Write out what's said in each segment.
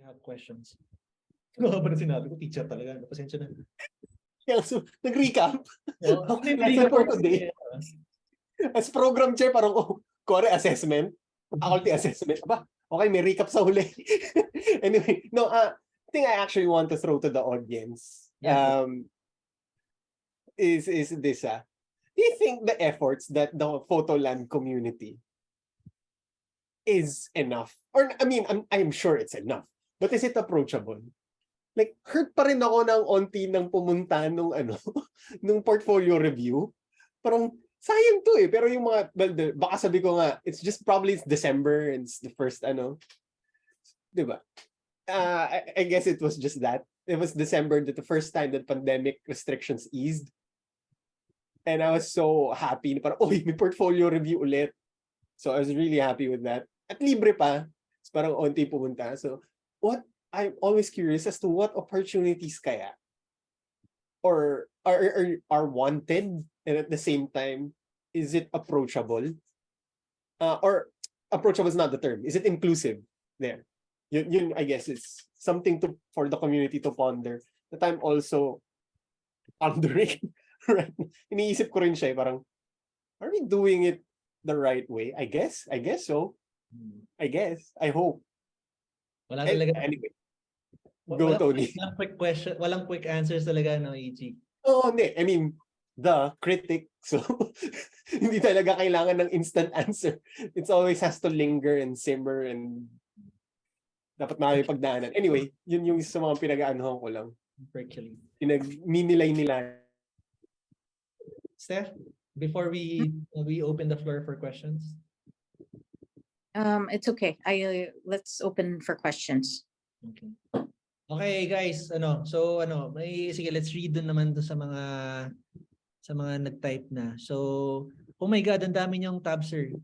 you have questions. Ano ba na sinabi ko? Teacher talaga. Pasensya na. Yeah, so, nag-recap. Okay, Lesson for today. As program chair, parang, core assessment, faculty assessment. Aba, okay, may recap sa huli. Anyway, no, thing I actually want to throw to the audience is this. Do you think the efforts that the Photoland community is enough? Or, I mean, I'm sure it's enough. But is it approachable? Like, hurt pa rin ako ng onti ng pumunta nung nung portfolio review. Parang, sayang to eh. Pero yung mga, baka sabi ko nga, it's probably December and it's the first, diba? I guess it was just that. It was December, the first time that pandemic restrictions eased. And I was so happy. Parang, may portfolio review ulit. So I was really happy with that. At libre pa. So parang onti pumunta. So, I'm always curious as to what opportunities kaya or are wanted, and at the same time, is it approachable? Or approachable is not the term. Is it inclusive? There, yun I guess it's something for the community to ponder. That I'm also pondering. Right? Iniisip ko rin siya, parang, are we doing it the right way? I guess so. I guess. I hope. Wala talaga. Anyway. Go, Tony. Walang quick question, walang quick answers talaga, no, EG? Hindi. I mean, the critic, so hindi talaga kailangan ng instant answer. It always has to linger and simmer and dapat marami pagdaanan. Anyway, yun yung sa mga pinag-aanohan ko lang. Virtually. Minilay-nila. Steph, before we open the floor for questions. It's okay. Let's open for questions. Okay. Okay, guys, sige, let's read dun naman sa mga nag-type na. So, oh my God, ang dami niyong tab, sir.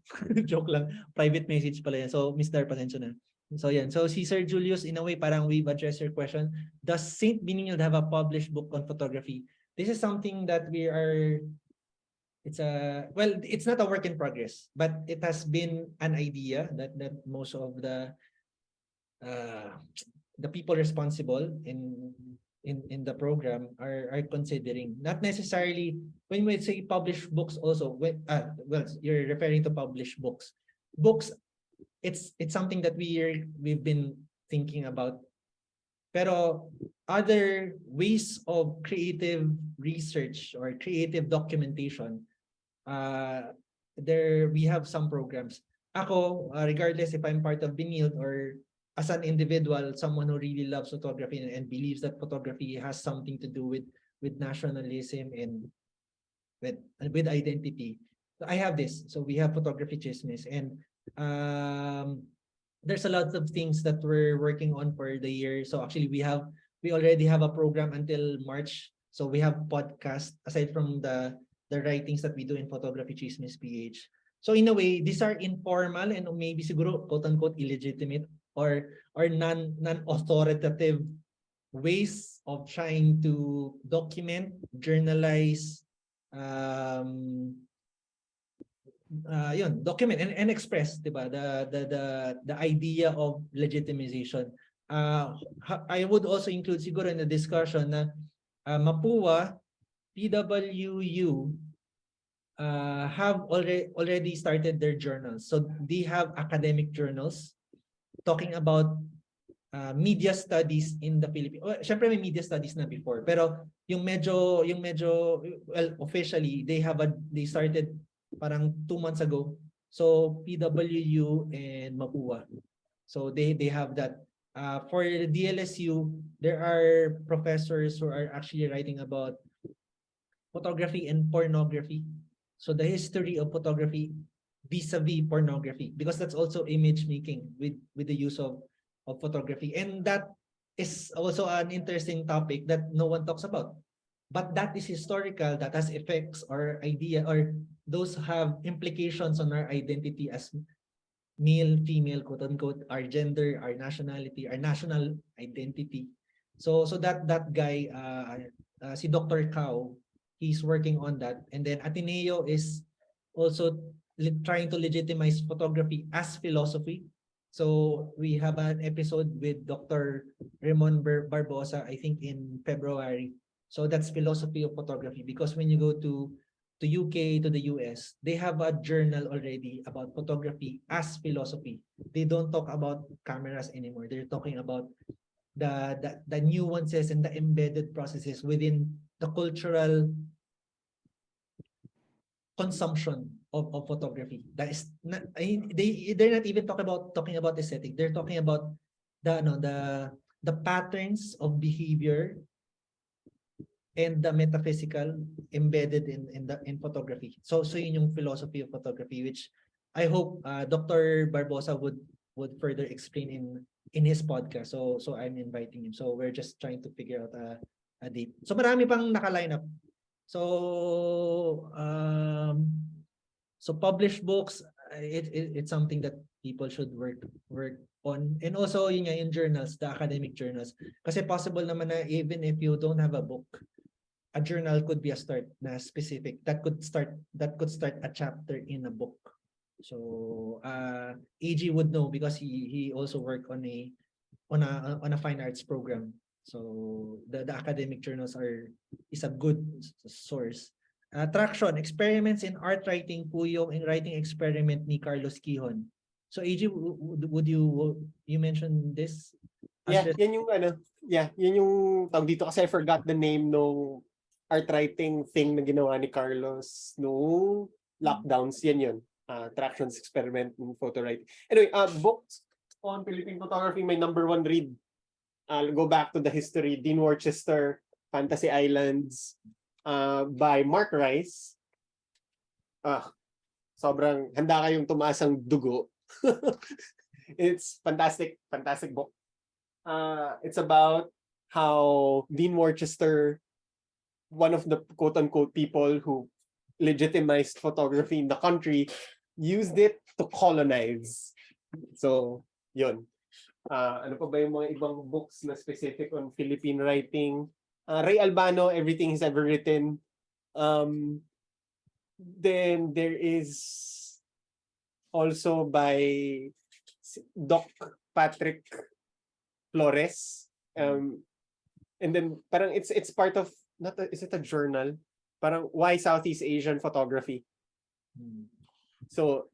Joke lang. Private message pala yan. So, Mr. Pasensya na. So, yan. So, si Sir Julius, in a way, parang we've addressed your question. Does St. Benilde have a published book on photography? This is something that it's not a work in progress, but it has been an idea that most of the people responsible in the program are considering. Not necessarily when we say published books also, you're referring to published books. Books, it's something that we've been thinking about. Pero other ways of creative research or creative documentation, we have some programs. Ako, regardless if I'm part of Benilde or as an individual, someone who really loves photography and believes that photography has something to do with nationalism and with identity. So I have this. So we have Photography Chismis, and there's a lot of things that we're working on for the year. So actually, we already have a program until March. So we have podcast aside from the writings that we do in Photography Chismis PH. So in a way, these are informal and maybe siguro quote unquote illegitimate or non-authoritative ways of trying to document, journalize, document and express, diba, the idea of legitimization. I would also include siguro in the discussion na Mapua, PWU have already started their journals. So they have academic journals talking about media studies in the Philippines. Well, syempre may media studies na before, pero yung medyo well, officially they started parang 2 months ago. So PWU and Mapua. So they have that. For the DLSU, there are professors who are actually writing about photography and pornography. So the history of photography vis-a-vis pornography, because that's also image making with the use of photography, and that is also an interesting topic that no one talks about. But that is historical, that has effects or idea, or those have implications on our identity as male, female, quote unquote, our gender, our nationality, our national identity. So that guy, si Dr. Cao, he's working on that, and then Ateneo is also trying to legitimize photography as philosophy. So we have an episode with Dr. Ramon Barbosa, I think in February. So that's philosophy of photography, because when you go to UK, to the US, they have a journal already about photography as philosophy. They don't talk about cameras anymore. They're talking about the nuances and the embedded processes within the cultural consumption of photography. That is not, they're not even talking about aesthetic. They're talking about the patterns of behavior and the metaphysical embedded in photography. So yun yung philosophy of photography, which I hope Dr. Barbosa would further explain in his podcast. So I'm inviting him. So we're just trying to figure out a date. So marami pang naka-line up. So published books, it's something that people should work on. And also yun nga, yung journals, the academic journals. Kasi possible naman na even if you don't have a book, a journal could be a start na specific that could start a chapter in a book. So AG would know because he also worked on a fine arts program. So the academic journals is a good source. Traction, experiments in art writing po yung writing experiment ni Carlos Quijón. So AG, would you mention this? Yeah, yan yung yan yung tawag dito kasi I forgot the name nung art writing thing na ginawa ni Carlos no lockdowns. Yan yun. Tractions experiment in photo writing. Anyway, books on Philippine photography, my number one read. I'll go back to the history. Dean Worcester, Fantasy Islands, by Mark Rice. Sobrang handa kayong tumaas ang dugo. It's fantastic book. It's about how Dean Worcester, one of the quote-unquote people who legitimized photography in the country, used it to colonize. So, yun. Ano pa ba yung mga ibang books na specific on Philippine writing? Ray Albano, Everything He's Ever Written. Then there is also by Doc Patrick Flores. And then parang it's part of is it a journal? Parang Why Southeast Asian Photography. So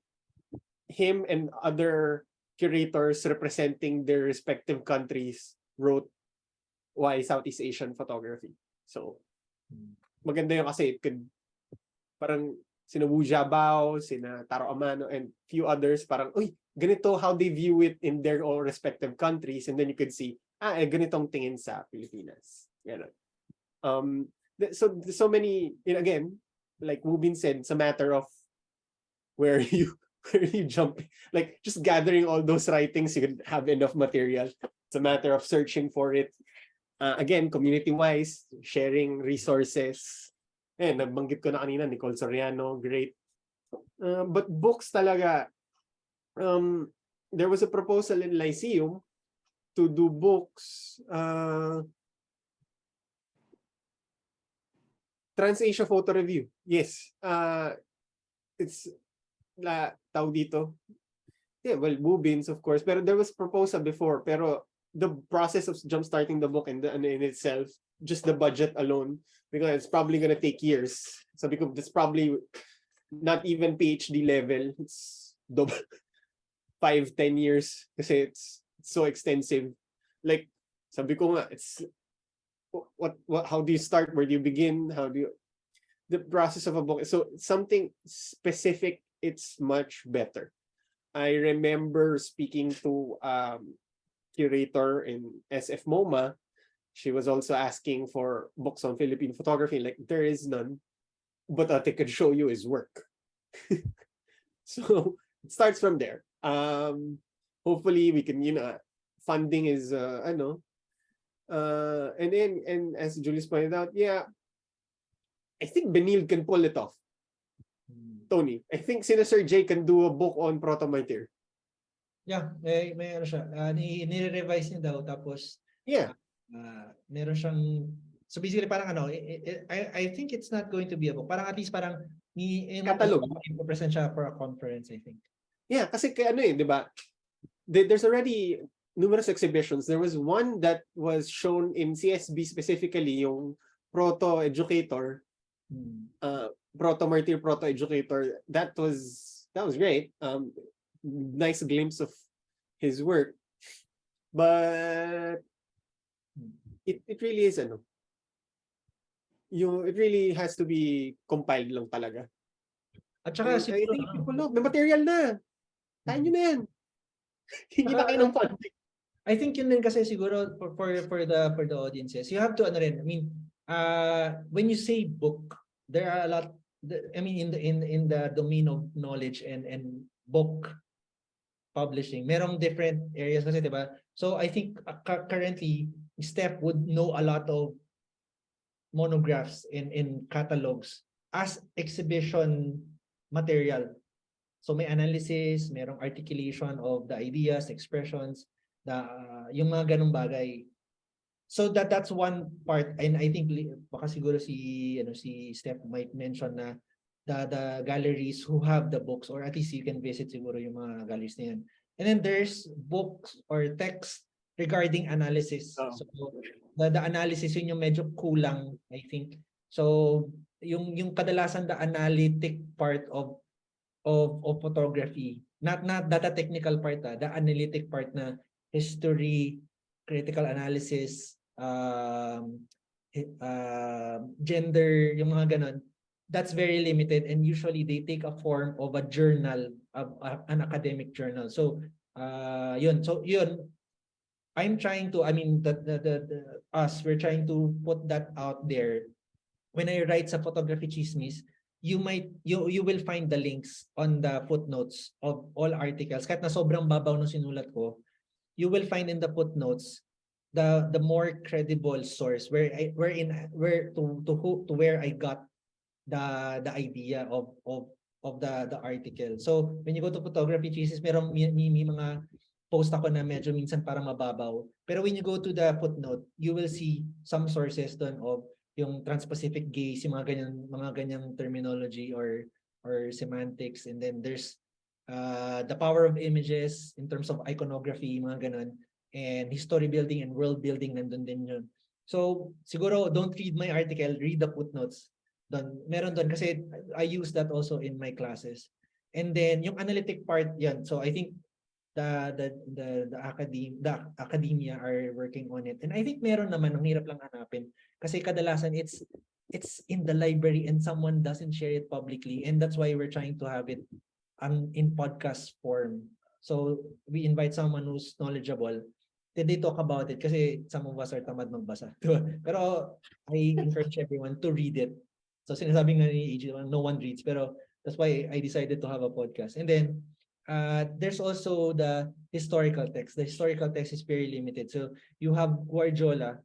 him and other curators representing their respective countries wrote Why Southeast Asian Photography. So maganda yun kasi it could parang sina Wu Jiabao, sina Taro Amano, and few others parang, uy, ganito how they view it in their own respective countries, and then you could see, ganitong tingin sa Pilipinas. Ganun. So many, again, like Wu Bin said, it's a matter of where you jump, like just gathering all those writings, you could have enough material. It's a matter of searching for it. Again, community-wise, sharing resources. Nabanggit ko na kanina, Nicole Soriano, great. But books talaga, there was a proposal in Lyceum to do books, Trans-Asia Photo Review. Yes. It's tawag dito. Yeah, well, Bubins, of course. Pero there was proposal before. Pero the process of jump-starting the book in itself, just the budget alone, because it's probably gonna take years. So because it's probably not even PhD level. It's 5-10 years kasi it's so extensive. Like, sabi ko nga, it's what how do you start? Where do you begin? How do you the process of a book? So something specific, it's much better. I remember speaking to curator in SF MoMA. She was also asking for books on Philippine photography. Like, there is none, but what I could show you is work. So it starts from there. Hopefully we can, funding is and as Julius pointed out, yeah, I think Benil can pull it off. Tony, I think Sir J can do a book on Proto-Martyr. Yeah, may ano siya. Nire-revise niya daw, tapos Yeah. Meron siyang, so basically parang I think it's not going to be a book. Parang at least parang Catalog. present siya for a conference, I think. Yeah, kasi di ba? there's already numerous exhibitions. There was one that was shown in CSB specifically, yung proto-educator, proto-martyr, proto-educator. That was great. Nice glimpse of his work. But it really is it really has to be compiled lang talaga. At saka And I think people know, may material na. Kaya nyo na yan. Hindi na kayo ng funding. I think yun din kasi siguro for the audiences. You have to I mean, when you say book, there are a lot I mean in the domain of knowledge and book publishing, merong different areas kasi, 'di ba? So I think currently Steph would know a lot of monographs in catalogs as exhibition material. So may analysis, merong articulation of the ideas, expressions, yung mga ganung bagay. So that's one part, and I think baka siguro si Steph might mention na the galleries who have the books, or at least you can visit siguro yung mga galleries na yan. And then there's books or text regarding analysis. Oh. So the analysis yun yung medyo kulang, I think. So yung kadalasan the analytic part of photography, not data technical part, the analytic part na history, critical analysis, gender, yung mga ganon, that's very limited, and usually they take a form of a journal, an academic journal. So yun I'm trying to, I mean, we're trying to put that out there. When I write sa photography chismis, you will find the links on the footnotes of all articles. Kahit na sobrang babaw ng sinulat ko, you will find in the footnotes the more credible source where I got the idea of the article. So when you go to photography chismis, may mga post ako na medyo minsan parang mababaw. Pero when you go to the footnote, you will see some sources doon of yung Trans-Pacific gaze, yung mga ganyang terminology or semantics. And then there's the power of images in terms of iconography, mga ganon. And history building and world building, nandun din yun. So siguro don't read my article, read the footnotes. Meron doon kasi I use that also in my classes. And then yung analytic part yan. So I think the academia are working on it, and I think meron naman, ang hirap lang hanapin kasi kadalasan it's in the library and someone doesn't share it publicly, and that's why we're trying to have it in podcast form. So we invite someone who's knowledgeable, then they talk about it kasi some of us are tamad magbasa. Pero I encourage everyone to read it. So sinasabi nga ni AJ, no one reads, pero that's why I decided to have a podcast. And then there's also the historical text. The historical text is very limited. So you have Guardiola,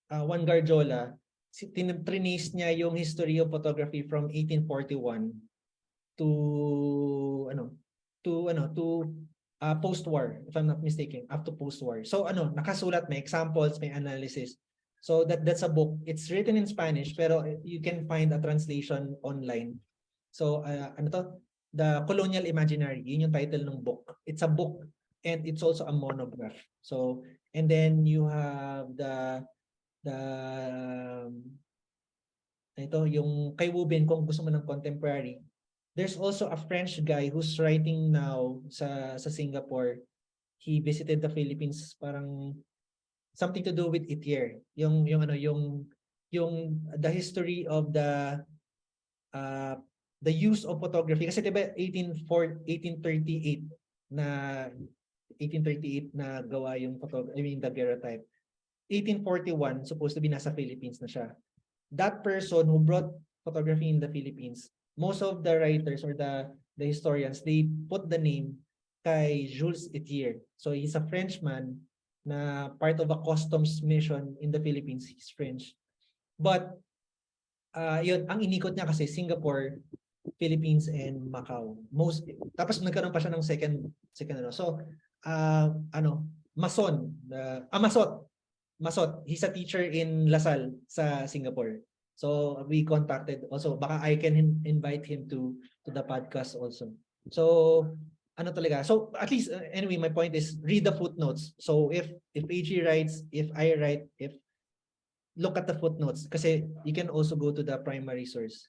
Juan Guardiola, trace niya yung history of photography from 1841 to post-war, if I'm not mistaken, up to post-war. So nakasulat, may examples, may analysis. So that's a book. It's written in Spanish, pero you can find a translation online. So The Colonial Imaginary, yun yung title ng book. It's a book and it's also a monograph. So, and then you have yung kay Wubin, kung gusto mo ng contemporary. There's also a French guy who's writing now sa Singapore. He visited the Philippines, parang something to do with Itier. Yung the history of the use of photography, kasi diba 1838 na gawa yung daguerreotype. 1841 supposed to be nasa Philippines na siya. That person who brought photography in the Philippines, most of the writers or the historians, they put the name kay Jules Itier. So he's a Frenchman na part of a customs mission in the Philippines. He's French. But yun, ang inikot niya kasi Singapore, Philippines, and Macau. Tapos nagkaroon pa siya ng second. So Massot, he's a teacher in Lasal sa Singapore. So we contacted also, baka I can invite him to the podcast also. So ano talaga. So at least anyway, my point is read the footnotes. So if AG writes, if I write, if look at the footnotes kasi you can also go to the primary source.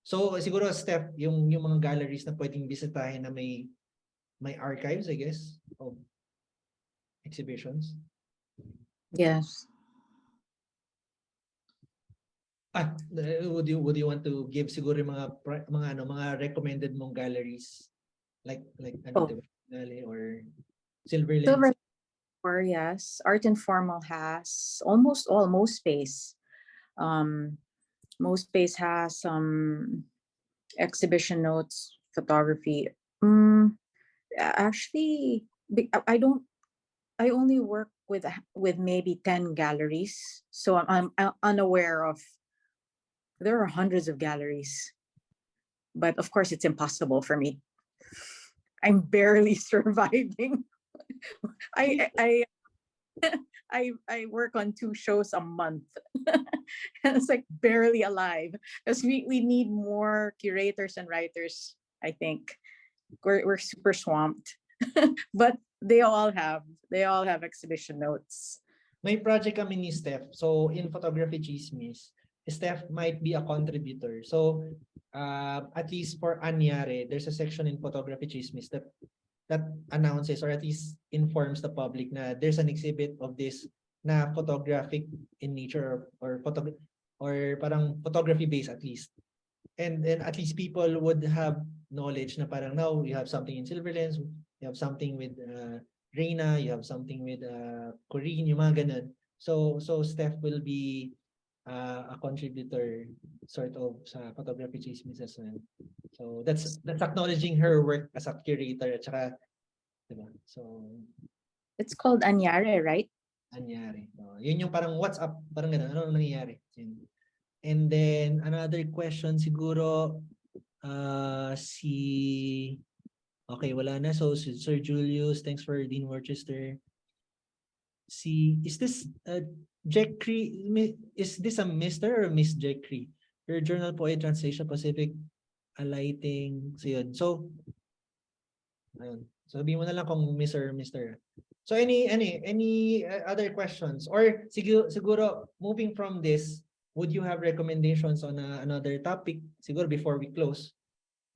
So siguro Steph, yung mga galleries na pwedeng bisitahin na may archives, I guess, of exhibitions. Yes. Would you want to give siguro yung mga recommended mong galleries like ano, Oh. diba? Or Silver Silver, Lens? or yes, Art Informal has almost all, most space. Most space has some exhibition notes, photography. Actually, I only work with maybe 10 galleries, so I'm unaware of. There are hundreds of galleries, but of course it's impossible for me. I'm barely surviving. I work on 2 shows a month. It's like barely alive, because we need more curators and writers. I think we're super swamped. But they all have exhibition notes. May project kami ni Steph. So in Photography Chismis, Steph might be a contributor. So at least for Anyare, there's a section in Photography Chismis that announces or at least informs the public na there's an exhibit of this na photographic in nature or parang photography based at least. And then at least people would have knowledge na parang now you have something in Silver Lens, you have something with Reina, you have something with Corinne, yung mga ganun. So Steph will be a contributor sort of sa Photography Chismis as well. So that's acknowledging her work as a curator at saka, diba? So It's called Anyare, right? Anyari. Yun yung parang what's up, parang gano'n, ano nangyayari. And then another question siguro okay, wala na. So Sir Julius, thanks for Dean Worcester. Is this Jack Cree? Is this a Mr. or Miss Jack Cree? Your journal po ay Translation Pacific alighting. So yun. So ayun. Sabihin mo na lang kung Miss or Mr. So any other questions? Or siguro moving from this, would you have recommendations on another topic siguro before we close?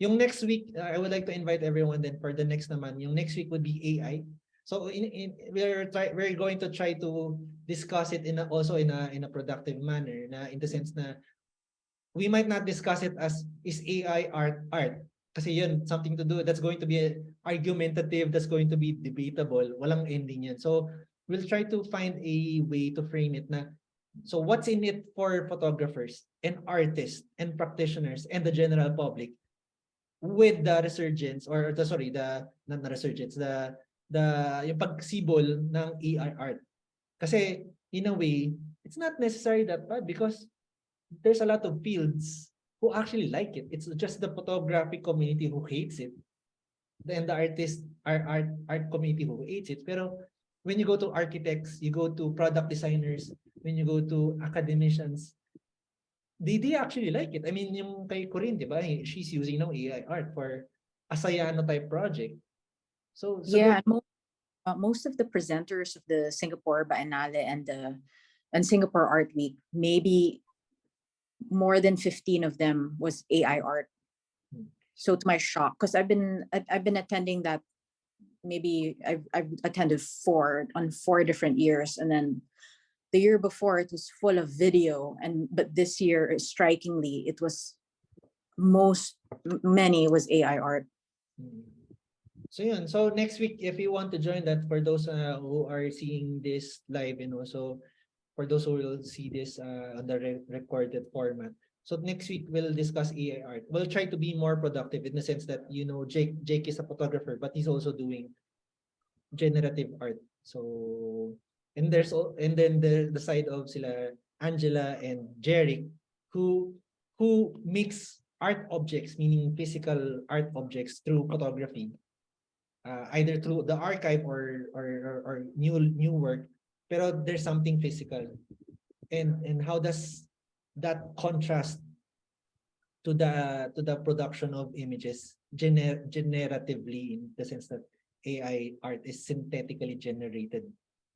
Yung next week, I would like to invite everyone then for the next naman. Yung next week would be AI. So we're going to try to discuss it also in a productive manner, na in the sense na we might not discuss it as is AI art kasi yun something to do that's going to be argumentative, that's going to be debatable, walang ending yan. So we'll try to find a way to frame it na so what's in it for photographers and artists and practitioners and the general public with the resurgence or not the resurgence, yung pagsibol ng AI art. Kasi in a way, it's not necessarily that bad because there's a lot of fields who actually like it. It's just the photography community who hates it. And the art community who hates it. Pero when you go to architects, you go to product designers, when you go to academicians, they actually like it. I mean, yung kay Corinne, di ba? She's using AI art for a Sayano type project. So Yeah, most of the presenters of the Singapore Biennale and Singapore Art Week, maybe more than 15 of them was AI art. So to my shock, because I've been attending that, maybe I've attended 4 different years, and then the year before it was full of video, but this year, strikingly, it was many was AI art. So yun. So next week, if you want to join that, for those who are seeing this live and also for those who will see this on the recorded format. So next week we'll discuss AI art. We'll try to be more productive in the sense that Jake is a photographer, but he's also doing generative art. So and then the side of sila Angela and Jeric who mix art objects, meaning physical art objects, through photography, either through the archive or new work. Pero there's something physical, and how does that contrast to the production of images generatively, in the sense that AI art is synthetically generated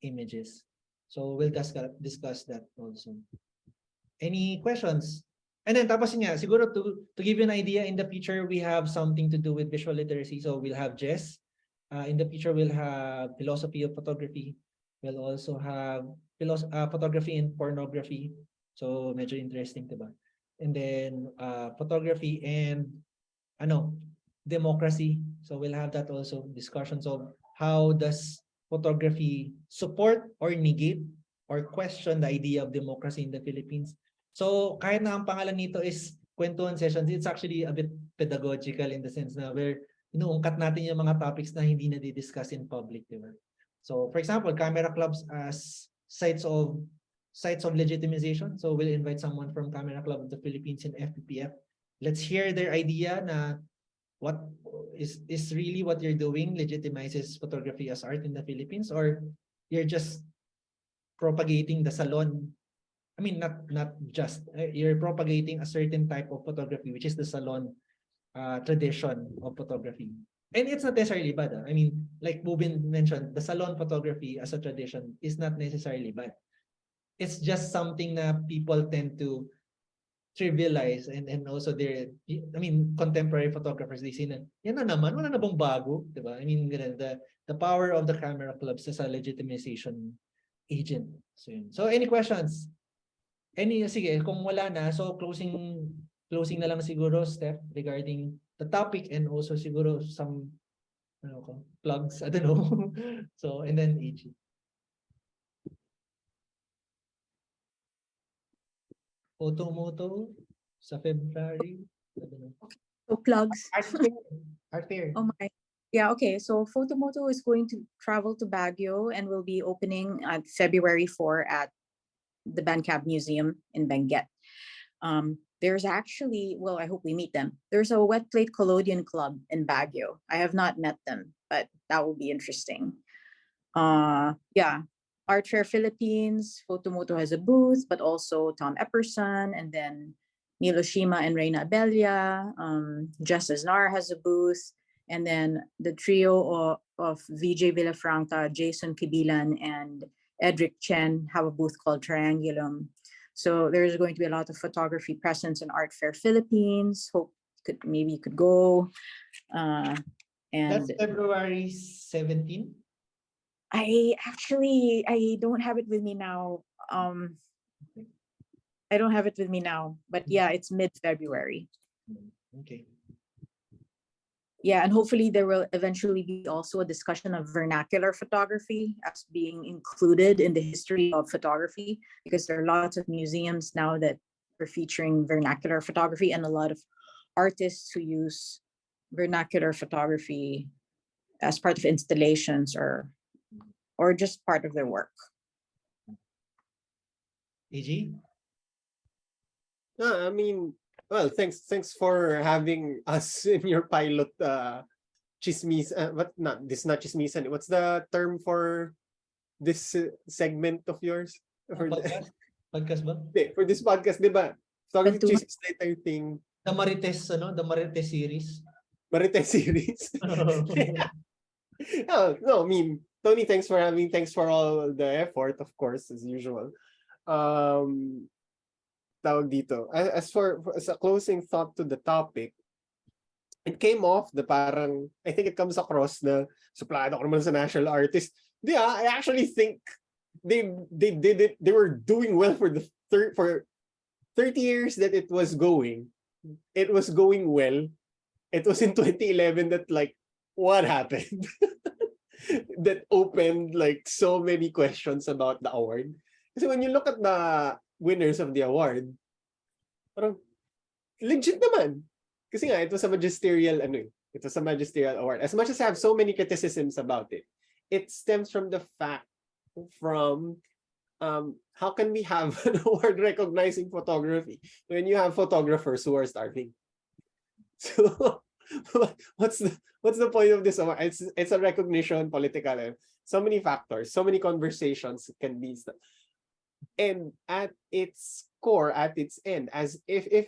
images. So we'll discuss that also. Any questions? And then tapos yun nga, siguro to give you an idea, in the future we have something to do with visual literacy. So we'll have Jess. In the future we'll have philosophy of photography. We'll also have photography and pornography. So medyo interesting, diba? And then photography and democracy. So we'll have that also, discussions of how does photography support or negate or question the idea of democracy in the Philippines. So kahit na ang pangalan nito is kwentuhan sessions, it's actually a bit pedagogical in the sense na where inuungkat natin yung mga topics na hindi na di-discuss in public, diba? So for example, camera clubs as sites of legitimization. So we'll invite someone from Camera Club of the Philippines and FPPF. Let's hear their idea na what is really what you're doing legitimizes photography as art in the Philippines, or you're just propagating the salon. I mean, not just you're propagating a certain type of photography, which is the salon tradition of photography. And it's not necessarily bad. I mean, like Bubin mentioned, the salon photography as a tradition is not necessarily bad. It's just something that people tend to trivialize, and also contemporary photographers, they say na, yan na naman, wala na bang bago, diba? I mean, the power of the camera clubs as a legitimization agent. So any questions? Sige, kung wala na, so closing na lang siguro, Steph, regarding the topic, and also siguro some plugs, I don't know. So, and then AG. Photomoto sa February. I don't know. So plugs. ArtFair. Oh my. Yeah, okay. So Photomoto is going to travel to Baguio and will be opening at February 4 at the Bancab Museum in Benguet. There's actually, well, I hope we meet them. There's a wet plate collodion club in Baguio. I have not met them, but that will be interesting. Yeah, Art Fair Philippines, Photomoto has a booth, but also Tom Epperson, and then Nilo Shima and Reina Abelia. Jess Aznar has a booth, and then the trio of VJ Villafranca, Jason Kibilan, and Edric Chen have a booth called Triangulum. So there's going to be a lot of photography presence in Art Fair Philippines. Hope maybe you could go. And that's February 17th. I don't have it with me now. I don't have it with me now, but yeah, it's mid-February. Okay. Yeah, and hopefully there will eventually be also a discussion of vernacular photography as being included in the history of photography, because there are lots of museums now that are featuring vernacular photography, and a lot of artists who use vernacular photography as part of installations or just part of their work. AG? I mean, well, thanks for having us in your pilot chismis. This is not chismisan. What's the term for this segment of yours? Podcast ba? For this podcast, di ba? Talking chismis later thing. The Marites series. Marites series. No, I mean, Tony, thanks for having. Thanks for all the effort, of course, as usual. Tawag dito. As a closing thought to the topic, it came off the parang, I think it comes across na suplado ko naman sa national artist. Yeah, I actually think they did it. They were doing well for 30 years that it was going. It was going well. It was in 2011 that what happened? That opened so many questions about the award. Kasi when you look at the winners of the award, parang legit naman. Kasi nga, it was a magisterial award. As much as I have so many criticisms about it, it stems from the fact how can we have an award recognizing photography when you have photographers who are starving? So what's the point of this award? It's a recognition, political, so many factors, so many conversations can be. And at its core, at its end, as if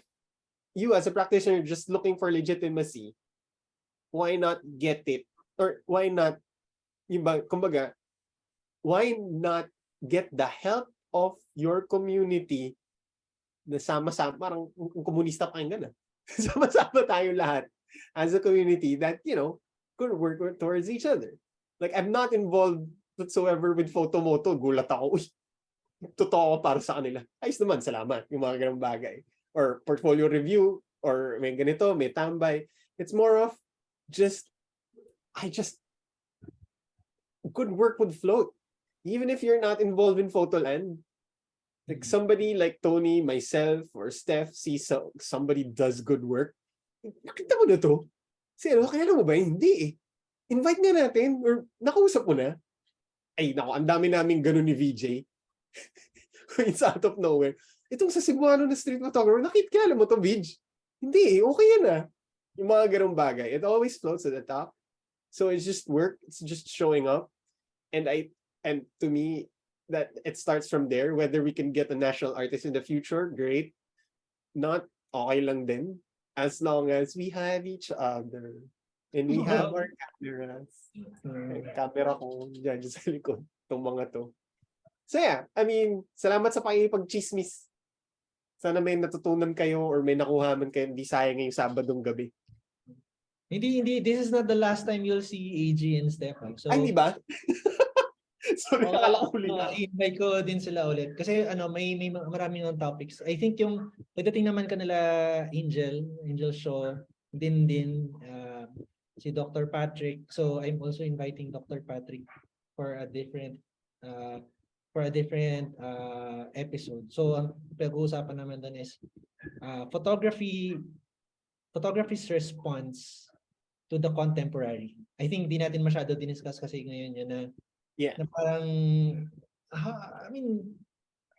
you as a practitioner just looking for legitimacy, why not get it? Or why not, kumbaga, why not get the help of your community na sama-sama, parang komunista pa nga na. Sama-sama tayo lahat as a community that, could work towards each other. Like, I'm not involved whatsoever with photomoto. Gulat ako. Uy, totoo ako para sa kanila. Ayos naman, salamat. Yung mga ganong bagay. Or portfolio review, or may ganito, may tambay. It's more of I just could work with float. Even if you're not involved in Photoland, like somebody like Tony, myself, or Steph sees somebody does good work. Nakita mo na to? Kaya mo ba? Hindi eh. Invite nga natin, or nakausap mo na. Ay, naku, ang dami namin ganun ni VJ. It's out of nowhere. Itong sa Cebuano na street photographer, nakita mo to, VJ? Hindi eh, okay yan ah. Yung mga ganung bagay. It always floats at the top. So it's just work. It's just showing up. And to me, that it starts from there. Whether we can get a national artist in the future, great. Not, okay lang din. As long as we have each other. And we have our cameras. Camera ko dyan sa likod. Itong mga to. So yeah, I mean, salamat sa pakipag-chismis. Sana may natutunan kayo or may nakuha man kayo. Hindi sayang ngayong Sabadong gabi. Hindi. This is not the last time you'll see AG and Stefan. So, Ay, di ba? Sorry, nakala ko huli na. I-invite ko din sila ulit. Kasi may maraming topics. I think yung pagdating naman kanila Angel Shaw, din si Dr. Patrick. So I'm also inviting Dr. Patrick for a different episode. So ang pag-uusapan naman doon is photography's response to the contemporary. I think di natin masyado diniscuss kasi ngayon yun na na parang I mean,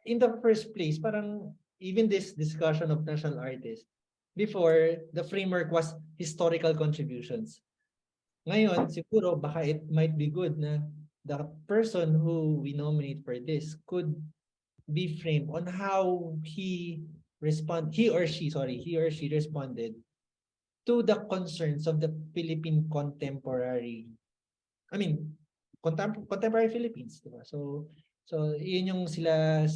in the first place, parang even this discussion of national artists, before, the framework was historical contributions. Ngayon, siguro, baka it might be good na the person who we nominate for this could be framed on how he or she responded to the concerns of the Philippine contemporary, contemporary Philippines, diba? So yun yung sila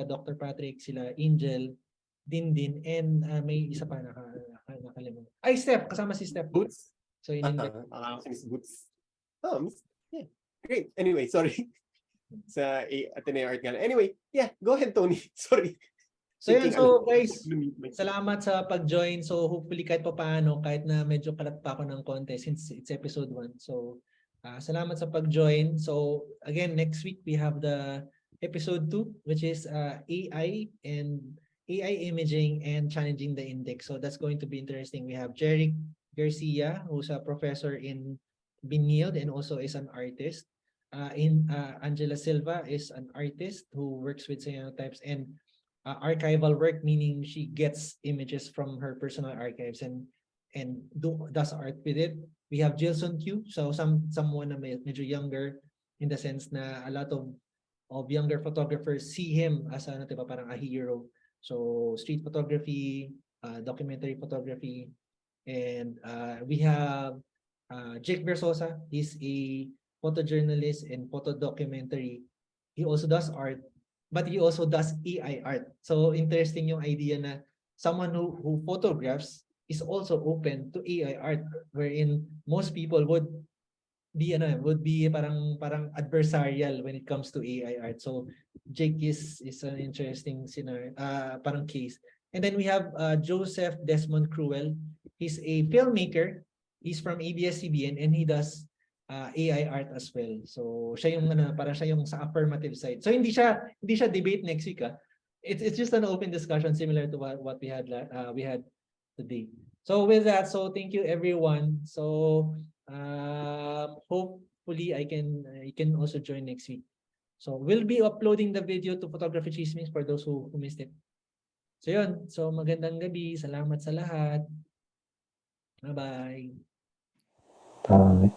Dr. Patrick, sila Angel, din, and may isa pa nakalimutan. Ay, Steph, kasama si Steph. Boots? So in-invite. Miss Boots. Yeah. Great. Anyway, sorry. Sa Ateneo Art Gallery. Anyway, yeah, go ahead, Tony. Sorry. So yun, guys, salamat sa pag-join. So hopefully kahit paano, kahit na medyo kalat pa ako ng konti since it's episode 1. So salamat sa pag-join. So again, next week we have the episode 2, which is AI imaging and challenging the index. So that's going to be interesting. We have Jeric Garcia, who's a professor in Binilde and also is an artist. Angela Silva is an artist who works with cyanotypes and archival work, meaning she gets images from her personal archives and does art with it. We have Jilson Q, so someone na medyo younger in the sense na a lot of younger photographers see him as parang a hero. So street photography, documentary photography, and we have Jake Versosa. He's a photojournalist and photo documentary. He also does art, but he also does AI art. So interesting yung idea na someone who photographs is also open to AI art, wherein most people would be parang adversarial when it comes to AI art. So Jake is an interesting parang case. And then we have Joseph Desmond Cruel. He's a filmmaker. He's from ABS-CBN and he does AI art as well. So siya yung parang siya yung sa affirmative side. So hindi siya debate next week. It's just an open discussion similar to what we had today. So with that, so thank you everyone. So hopefully you can also join next week. So we'll be uploading the video to Photography Chismis for those who missed it. So yun. So magandang gabi. Salamat sa lahat. Bye-bye. Bye.